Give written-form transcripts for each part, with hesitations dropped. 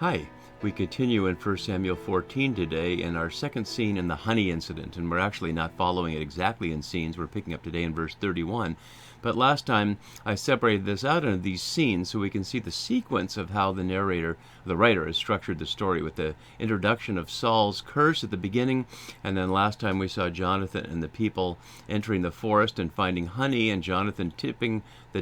Hi, we continue in 1 Samuel 14 today in our second scene in the honey incident, and we're actually not following it exactly in scenes. We're picking up today in verse 31. But last time I separated this out into these scenes so we can see the sequence of how the narrator, the writer, has structured the story with the introduction of Saul's curse at the beginning, and then last time we saw Jonathan and the people entering the forest and finding honey, and Jonathan dipping the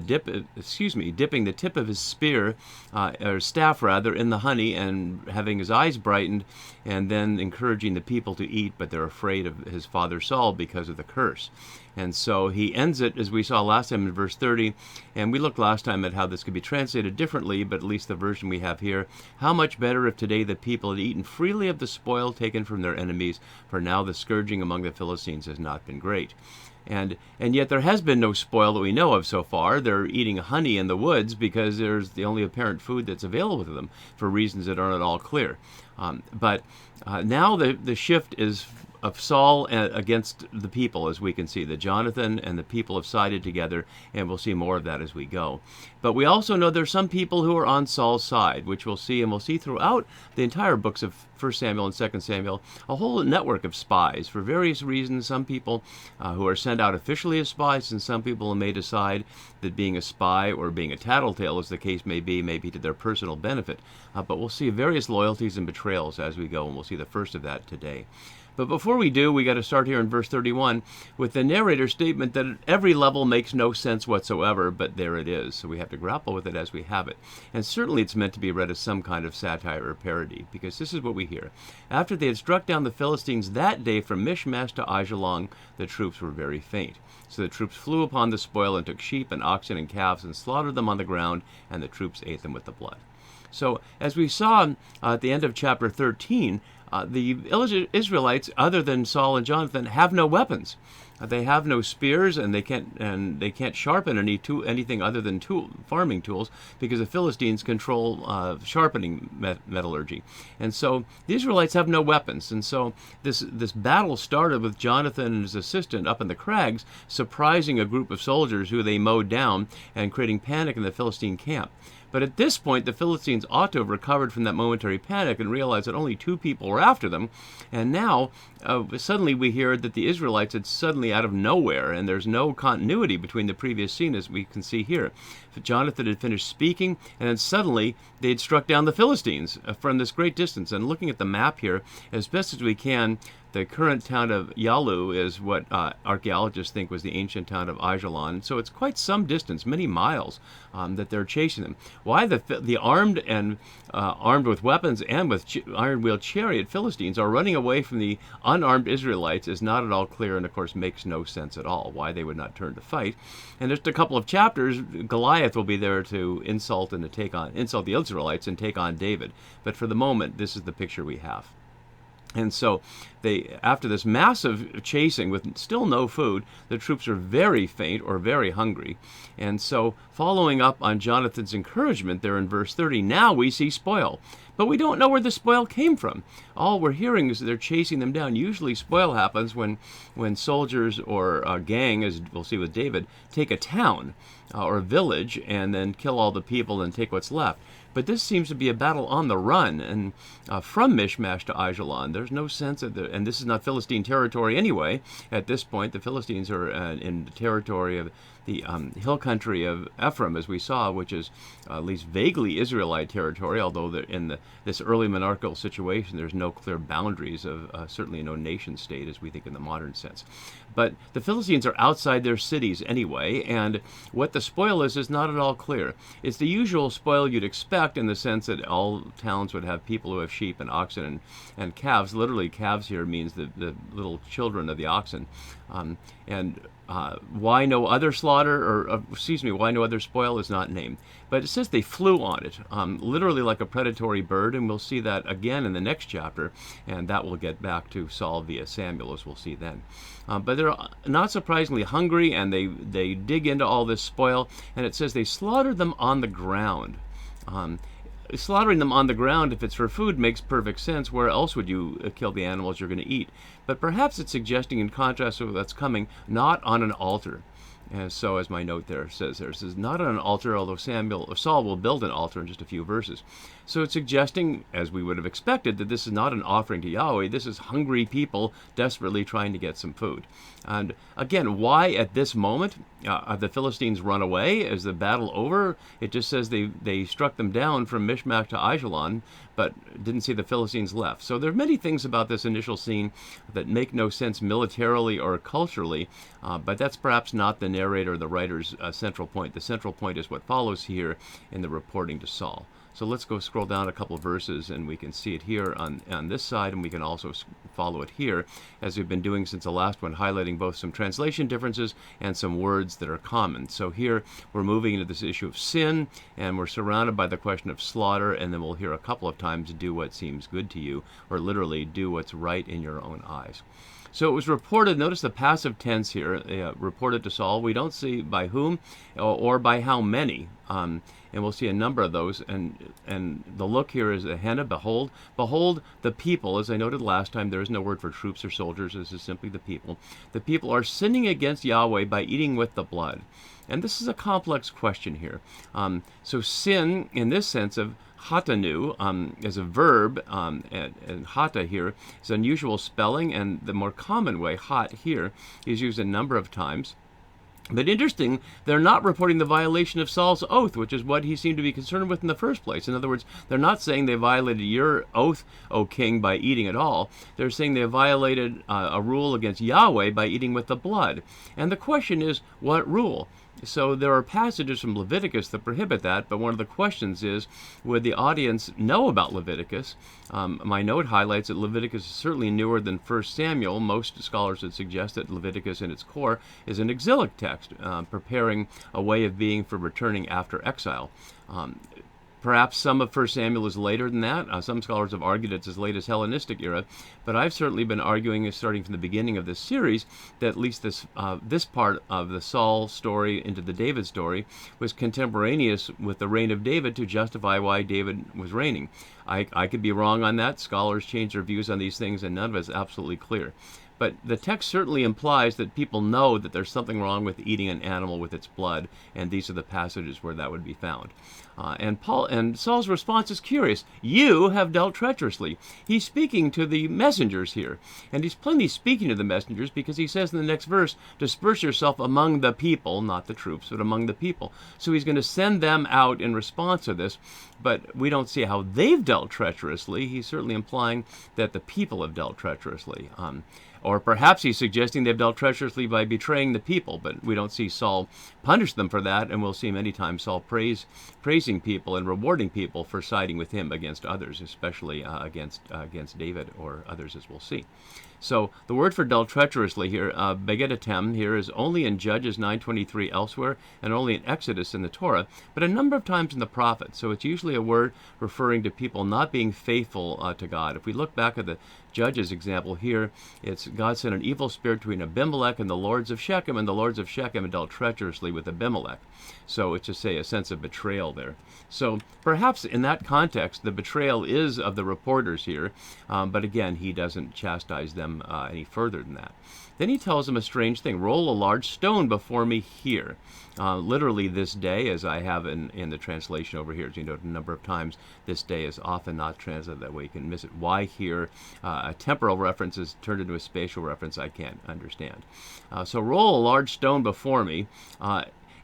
tip of his spear, or staff rather, in the honey and having his eyes brightened, and then encouraging the people to eat, but they're afraid of his father Saul because of the curse. And so he ends it, as we saw last time in verse 30, and we looked last time at how this could be translated differently, but at least the version we have here. How much better if today the people had eaten freely of the spoil taken from their enemies, for now the scourging among the Philistines has not been great. And yet there has been no spoil that we know of so far. They're eating honey in the woods because there's the only apparent food that's available to them for reasons that aren't at all clear. But now the shift is of Saul against the people, as we can see. That Jonathan and the people have sided together, and we'll see more of that as we go. But we also know there's some people who are on Saul's side, which we'll see, and we'll see throughout the entire books of 1 Samuel and 2 Samuel, a whole network of spies for various reasons. Some people who are sent out officially as spies, and some people may decide that being a spy or being a tattletale, as the case may be to their personal benefit. But we'll see various loyalties and betrayals as we go, and we'll see the first of that today. But before we do, we got to start here in verse 31 with the narrator's statement that at every level makes no sense whatsoever, but there it is. So we have to grapple with it as we have it. And certainly it's meant to be read as some kind of satire or parody, because this is what we hear. After they had struck down the Philistines that day from Michmash to Aijalon, the troops were very faint. So the troops flew upon the spoil and took sheep and oxen and calves and slaughtered them on the ground, and the troops ate them with the blood. So as we saw at the end of chapter 13, the Israelites, other than Saul and Jonathan, have no weapons. They have no spears, and they can't sharpen anything other than farming tools, because the Philistines control sharpening metallurgy. And so the Israelites have no weapons. And so this battle started with Jonathan and his assistant up in the crags, surprising a group of soldiers who they mowed down and creating panic in the Philistine camp. But at this point, the Philistines ought to have recovered from that momentary panic and realized that only two people were after them. And now, suddenly we hear that the Israelites had suddenly out of nowhere, and there's no continuity between the previous scene, as we can see here. Jonathan had finished speaking, and then suddenly they had struck down the Philistines from this great distance. And looking at the map here, as best as we can, the current town of Yalu is what archaeologists think was the ancient town of Aijalon. So it's quite some distance, many miles, that they're chasing them. Why the armed and armed with weapons and with iron-wheeled chariot Philistines are running away from the unarmed Israelites is not at all clear, and of course makes no sense at all why they would not turn to fight. And just a couple of chapters, Goliath will be there to insult the Israelites and take on David. But for the moment, this is the picture we have. And so after this massive chasing with still no food, the troops are very faint or very hungry. And so following up on Jonathan's encouragement there in verse 30, now we see spoil. But we don't know where the spoil came from. All we're hearing is that they're chasing them down. Usually spoil happens when soldiers or a gang, as we'll see with David, take a town or a village and then kill all the people and take what's left. But this seems to be a battle on the run, and from Michmash to Aijalon. There's no sense of and this is not Philistine territory anyway. At this point, the Philistines are in the territory of the hill country of Ephraim, as we saw, which is at least vaguely Israelite territory, although in this early monarchical situation, there's no clear boundaries of certainly no nation state as we think in the modern sense. But the Philistines are outside their cities anyway, and what the spoil is not at all clear. It's the usual spoil you'd expect, in the sense that all towns would have people who have sheep and oxen and calves. Literally, calves here means the little children of the oxen. Why no other slaughter, why no other spoil is not named. But it says they flew on it, literally like a predatory bird, and we'll see that again in the next chapter, and that will get back to Saul via Samuel, as we'll see then. But they're not surprisingly hungry, and they dig into all this spoil, and it says they slaughtered them on the ground. Slaughtering them on the ground, if it's for food, makes perfect sense. Where else would you kill the animals you're going to eat? But perhaps it's suggesting, in contrast to what's coming, not on an altar. And so, as my note there says, this is not an altar, although Saul will build an altar in just a few verses. So it's suggesting, as we would have expected, that this is not an offering to Yahweh. This is hungry people desperately trying to get some food. And again, why at this moment have the Philistines run away? Is the battle over? It just says they struck them down from Mishmach to Aijalon, but didn't see the Philistines left. So there are many things about this initial scene that make no sense militarily or culturally, but that's perhaps not the narrator or the writer's central point. The central point is what follows here in the reporting to Saul. So let's go scroll down a couple of verses, and we can see it here on this side, and we can also follow it here, as we've been doing since the last one, highlighting both some translation differences and some words that are common. So here we're moving into this issue of sin, and we're surrounded by the question of slaughter, and then we'll hear a couple of times do what seems good to you, or literally do what's right in your own eyes. So it was reported, notice the passive tense here, reported to Saul. We don't see by whom or by how many, and we'll see a number of those. And the look here is Henna, behold the people. As I noted last time, there is no word for troops or soldiers. This is simply the people. The people are sinning against Yahweh by eating with the blood. And this is a complex question here. So sin, in this sense of hatanu, as a verb, and hata here is unusual spelling, and the more common way, hat here, is used a number of times. But interesting, they're not reporting the violation of Saul's oath, which is what he seemed to be concerned with in the first place. In other words, they're not saying they violated your oath, O king, by eating at all. They're saying they violated a rule against Yahweh by eating with the blood. And the question is, what rule? So there are passages from Leviticus that prohibit that, but one of the questions is, would the audience know about Leviticus? My note highlights that Leviticus is certainly newer than 1 Samuel. Most scholars would suggest that Leviticus in its core is an exilic text, preparing a way of being for returning after exile. Perhaps some of 1 Samuel is later than that. Some scholars have argued it's as late as Hellenistic era, but I've certainly been arguing, starting from the beginning of this series, that at least this part of the Saul story into the David story was contemporaneous with the reign of David to justify why David was reigning. I could be wrong on that. Scholars change their views on these things, and none of it's absolutely clear. But the text certainly implies that people know that there's something wrong with eating an animal with its blood, and these are the passages where that would be found. And Saul's response is curious. You have dealt treacherously. He's speaking to the messengers here, and he's plainly speaking to the messengers because he says in the next verse, disperse yourself among the people, not the troops, but among the people. So he's going to send them out in response to this, but we don't see how they've dealt treacherously. He's certainly implying that the people have dealt treacherously. Or perhaps he's suggesting they've dealt treacherously by betraying the people, but we don't see Saul punish them for that, and we'll see many times Saul praising people and rewarding people for siding with him against others, especially against David or others, as we'll see. So the word for dealt treacherously here, begedatem, here is only in Judges 9:23 elsewhere, and only in Exodus in the Torah, but a number of times in the prophets. So it's usually a word referring to people not being faithful to God. If we look back at the Judges example here, it's God sent an evil spirit between Abimelech and the lords of Shechem, and the lords of Shechem dealt treacherously with Abimelech. So it's just a sense of betrayal there. So perhaps in that context, the betrayal is of the reporters here, but again, he doesn't chastise them any further than that. Then he tells them a strange thing. Roll a large stone before me here. Literally this day, as I have in the translation over here, as you note a number of times, this day is often not translated that way. You can miss it. Why here? A temporal reference is turned into a spatial reference. I can't understand. So roll a large stone before me.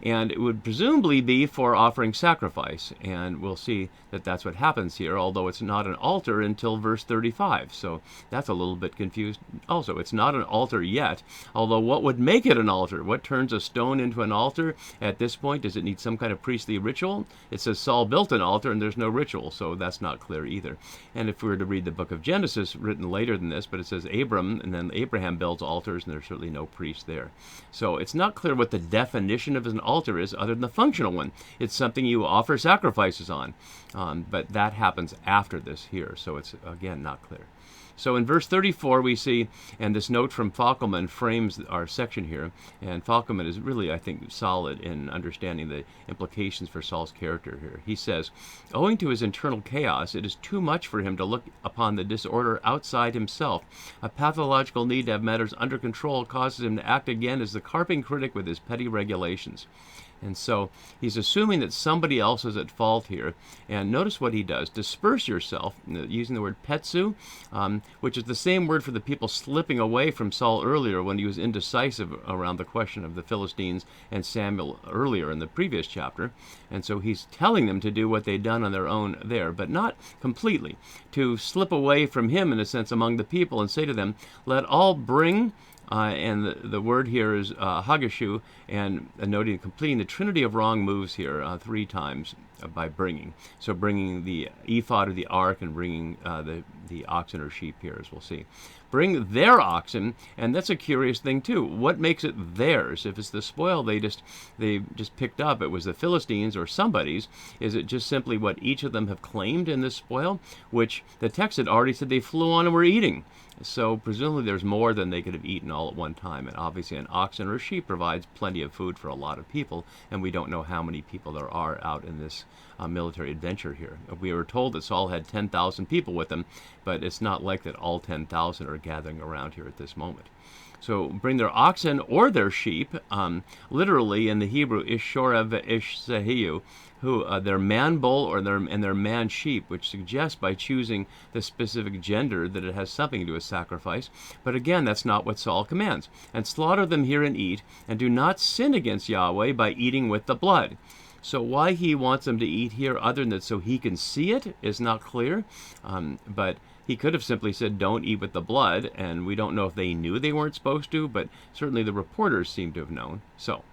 And it would presumably be for offering sacrifice, and we'll see that that's what happens here, although it's not an altar until verse 35, so that's a little bit confused. Also, it's not an altar yet, although what would make it an altar? What turns a stone into an altar at this point? Does it need some kind of priestly ritual? It says Saul built an altar, and there's no ritual, so that's not clear either. And if we were to read the book of Genesis, written later than this, but it says Abram, and then Abraham builds altars, and there's certainly no priest there. So it's not clear what the definition of an altar is other than the functional one. It's something you offer sacrifices on, but that happens after this here, so it's again not clear. So in verse 34 we see, and this note from Falkelman frames our section here, and Falkelman is really, I think, solid in understanding the implications for Saul's character here. He says, owing to his internal chaos, it is too much for him to look upon the disorder outside himself. A pathological need to have matters under control causes him to act again as the carping critic with his petty regulations. And so he's assuming that somebody else is at fault here. And notice what he does. Disperse yourself, using the word petsu, which is the same word for the people slipping away from Saul earlier when he was indecisive around the question of the Philistines and Samuel earlier in the previous chapter. And so he's telling them to do what they'd done on their own there, but not completely. To slip away from him, in a sense, among the people and say to them, let all bring... and the word here is hagashu, and noting, completing the trinity of wrong moves here 3 times by bringing. So bringing the ephod or the ark, and bringing the oxen or sheep here, as we'll see. Bring their oxen, and that's a curious thing too. What makes it theirs? If it's the spoil they just picked up, it was the Philistines or somebody's. Is it just simply what each of them have claimed in this spoil, which the text had already said they flew on and were eating? So presumably there's more than they could have eaten all at one time. And obviously an oxen or sheep provides plenty of food for a lot of people, and we don't know how many people there are out in this military adventure here. We were told that Saul had 10,000 people with him, but it's not like that all 10,000 are gathering around here at this moment. So bring their oxen or their sheep, literally in the Hebrew, ishora ve'ishsehiyu, who their man bull or their man sheep, which suggests by choosing the specific gender that it has something to do with sacrifice. But again, that's not what Saul commands. And slaughter them here and eat, and do not sin against Yahweh by eating with the blood. So why he wants them to eat here, other than that so he can see it, is not clear. But he could have simply said, don't eat with the blood, and we don't know if they knew they weren't supposed to, but certainly the reporters seem to have known. So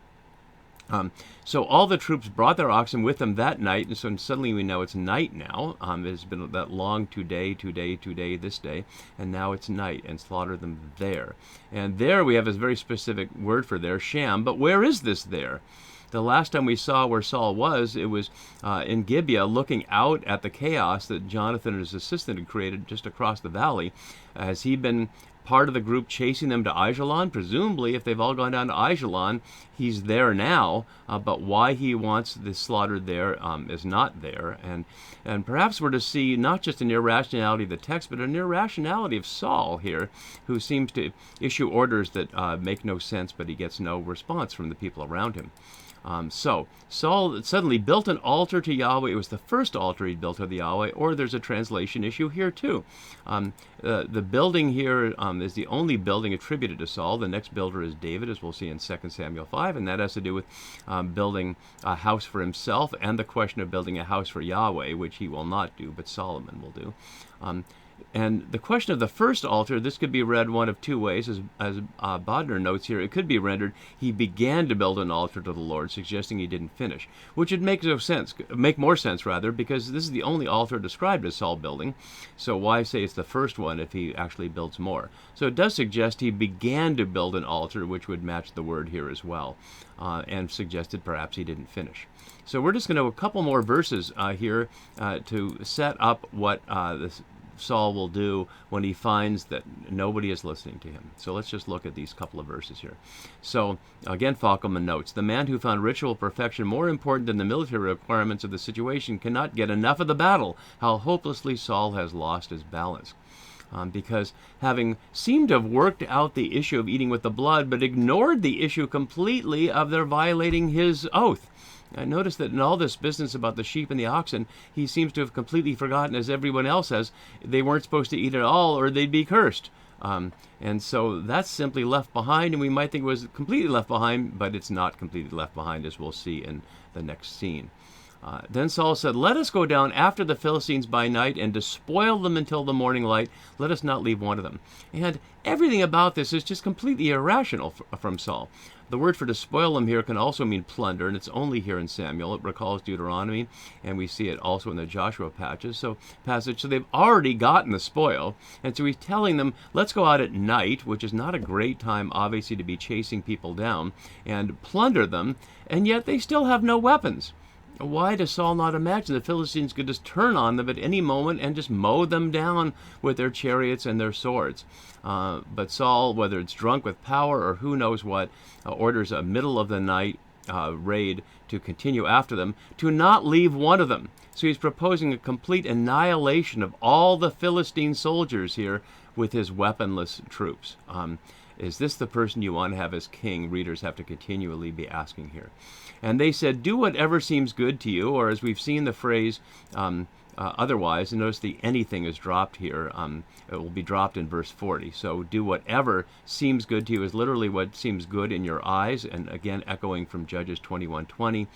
all the troops brought their oxen with them that night, and so suddenly we know it's night now. It's been that long today, this day, and now it's night, and slaughter them there. And there we have a very specific word for there, sham, but where is this there? The last time we saw where Saul was, it was in Gibeah, looking out at the chaos that Jonathan and his assistant had created just across the valley. Has he been part of the group chasing them to Aijalon? Presumably, if they've all gone down to Aijalon, he's there now, but why he wants this slaughtered there is not there. And perhaps we're to see not just an irrationality of the text, but an irrationality of Saul here, who seems to issue orders that make no sense, but he gets no response from the people around him. So Saul suddenly built an altar to Yahweh. It was the first altar he built to the Yahweh, or there's a translation issue here too. The building here is the only building attributed to Saul. The next builder is David, as we'll see in 2 Samuel 5, and that has to do with building a house for himself and the question of building a house for Yahweh, which he will not do, but Solomon will do. And the question of the first altar, this could be read one of 2 ways, as Bodner notes here. It could be rendered, he began to build an altar to the Lord, suggesting he didn't finish, which would make more sense, because this is the only altar described as Saul building. So why say it's the first one if he actually builds more? So it does suggest he began to build an altar, which would match the word here as well, and suggested perhaps he didn't finish. So we're just going to a couple more verses here to set up what this Saul will do when he finds that nobody is listening to him. So let's just look at these couple of verses here. So again, Falkelman notes, the man who found ritual perfection more important than the military requirements of the situation cannot get enough of the battle. How hopelessly Saul has lost his balance. Because having seemed to have worked out the issue of eating with the blood, but ignored the issue completely of their violating his oath. I notice that in all this business about the sheep and the oxen, he seems to have completely forgotten, as everyone else has, they weren't supposed to eat at all or they'd be cursed. And so that's simply left behind, and we might think it was completely left behind, but it's not completely left behind, as we'll see in the next scene. Then Saul said, let us go down after the Philistines by night and despoil them until the morning light. Let us not leave one of them. And everything about this is just completely irrational from Saul. The word for despoil them here can also mean plunder, and it's only here in Samuel. It recalls Deuteronomy, and we see it also in the Joshua passage. So they've already gotten the spoil, and so he's telling them, let's go out at night, which is not a great time, obviously, to be chasing people down, and plunder them, and yet they still have no weapons. why does Saul not imagine the Philistines could just turn on them at any moment and just mow them down with their chariots and their swords? But Saul, whether it's drunk with power or who knows what, orders a middle of the night raid to continue after them, to not leave one of them. So he's proposing a complete annihilation of all the Philistine soldiers here with his weaponless troops. Is this the person you want to have as king? Readers have to continually be asking here. And they said, do whatever seems good to you, or as we've seen the phrase otherwise, and notice the anything is dropped here. It will be dropped in verse 40. So do whatever seems good to you is literally what seems good in your eyes, and again echoing from Judges 21:20.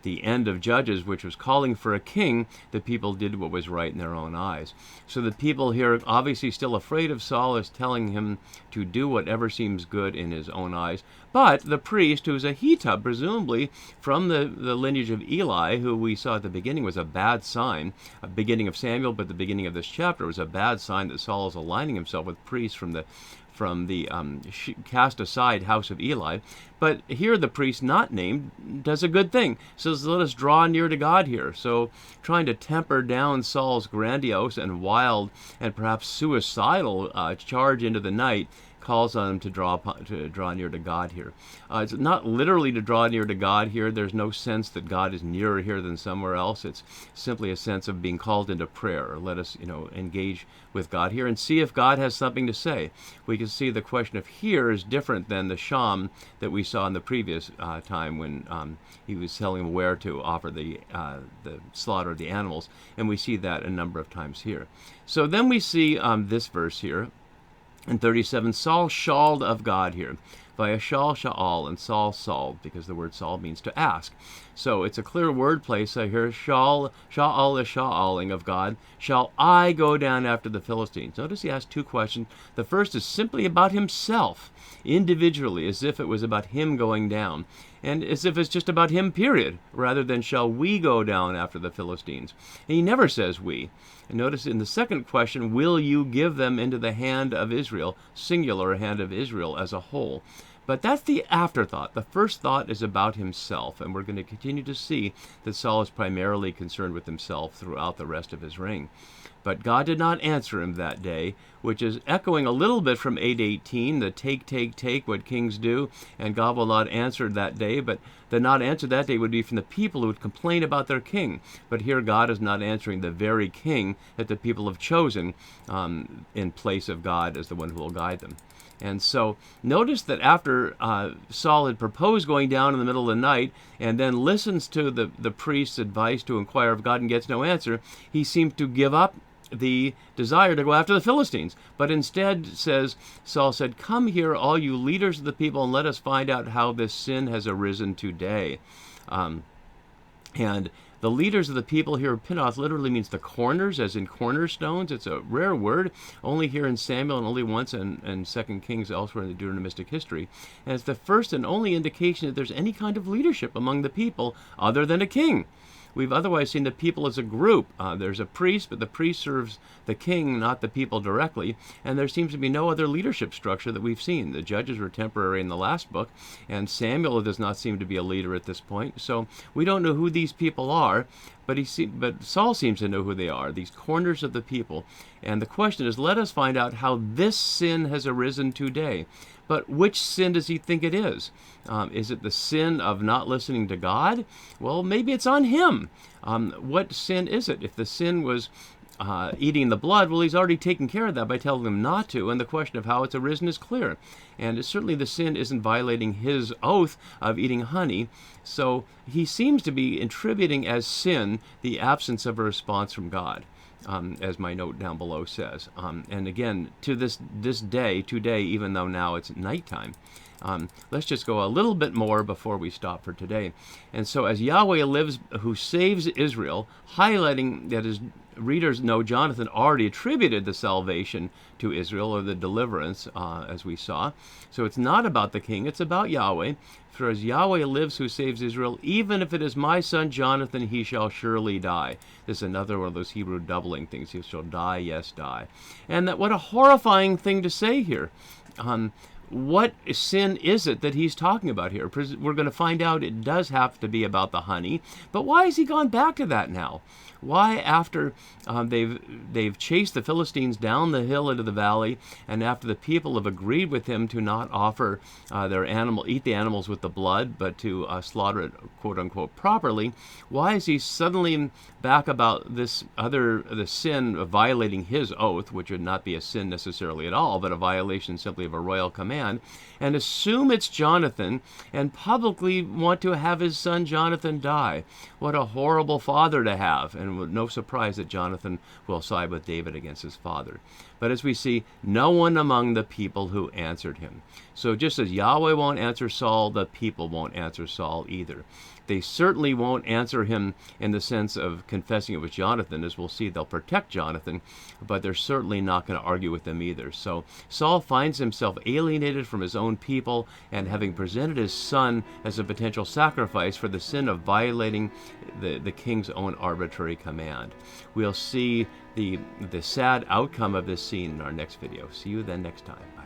The end of Judges, which was calling for a king, the people did what was right in their own eyes. So the people here, obviously still afraid of Saul, is telling him to do whatever seems good in his own eyes. But the priest, who's a Hittite, presumably from the lineage of Eli, who we saw at the beginning was a bad sign, beginning of Samuel, but the beginning of this chapter was a bad sign that Saul is aligning himself with priests from the cast aside house of Eli. But here the priest not named does a good thing. Says, let us draw near to God here. So trying to temper down Saul's grandiose and wild and perhaps suicidal charge into the night, calls on him to draw near to God here. It's not literally to draw near to God here. There's no sense that God is nearer here than somewhere else. It's simply a sense of being called into prayer. Let us, engage with God here and see if God has something to say. We can see the question of here is different than the sham that we saw in the previous time when he was telling him where to offer the slaughter of the animals, and we see that a number of times here. So then we see this verse here. In 37, Saul shawled of God here. Vayashal Shaul, and Saul, because the word Saul means to ask. So it's a clear wordplay. So here, Shaul is shawling of God. Shall I go down after the Philistines? Notice he asked two questions. The first is simply about himself, individually, as if it was about him going down, and as if it's just about him, period, rather than shall we go down after the Philistines. And he never says we. And notice in the second question, will you give them into the hand of Israel, singular hand of Israel as a whole? But that's the afterthought. The first thought is about himself, and we're going to continue to see that Saul is primarily concerned with himself throughout the rest of his reign. But God did not answer him that day, which is echoing a little bit from 8:18, the take, what kings do, and God will not answer that day, but the not answer that day would be from the people who would complain about their king. But here God is not answering the very king that the people have chosen in place of God as the one who will guide them. And so notice that after Saul had proposed going down in the middle of the night and then listens to the priest's advice to inquire of God and gets no answer, he seems to give up the desire to go after the Philistines, but instead Saul said, come here, all you leaders of the people, and let us find out how this sin has arisen today. And the leaders of the people here, Pinoth literally means the corners, as in cornerstones. It's a rare word, only here in Samuel and only once in 2 Kings elsewhere in the Deuteronomistic history. And it's the first and only indication that there's any kind of leadership among the people other than a king. We've otherwise seen the people as a group. There's a priest, but the priest serves the king, not the people directly. And there seems to be no other leadership structure that we've seen. The judges were temporary in the last book, and Samuel does not seem to be a leader at this point. So we don't know who these people are, but Saul seems to know who they are, these corners of the people. And the question is, let us find out how this sin has arisen today. But which sin does he think it is? Is it the sin of not listening to God? Well, maybe it's on him. What sin is it? If the sin was eating the blood, well, he's already taken care of that by telling them not to, and the question of how it's arisen is clear. And certainly the sin isn't violating his oath of eating honey, so he seems to be attributing as sin the absence of a response from God. As my note down below says. And again, to this day, today, even though now it's nighttime. Let's just go a little bit more before we stop for today. And so as Yahweh lives, who saves Israel, highlighting that his readers know Jonathan already attributed the salvation to Israel, or the deliverance, as we saw. So it's not about the king, it's about Yahweh. For as Yahweh lives who saves Israel, even if it is my son Jonathan, he shall surely die. This is another one of those Hebrew doubling things. He shall die, yes, die. And that, what a horrifying thing to say here. what sin is it that he's talking about here? We're going to find out it does have to be about the honey, but why has he gone back to that now? Why, after they've chased the Philistines down the hill into the valley, and after the people have agreed with him to not offer eat the animals with the blood, but to slaughter it, quote unquote, properly, why is he suddenly back about the sin of violating his oath, which would not be a sin necessarily at all, but a violation simply of a royal command, and assume it's Jonathan, and publicly want to have his son Jonathan die? What a horrible father to have, and no surprise that Jonathan will side with David against his father. But as we see, no one among the people who answered him. So just as Yahweh won't answer Saul, the people won't answer Saul either. They certainly won't answer him in the sense of confessing it was Jonathan. As we'll see, they'll protect Jonathan, but they're certainly not going to argue with him either. So Saul finds himself alienated from his own people, and having presented his son as a potential sacrifice for the sin of violating the king's own arbitrary command. We'll see the sad outcome of this scene in our next video. See you then next time. Bye.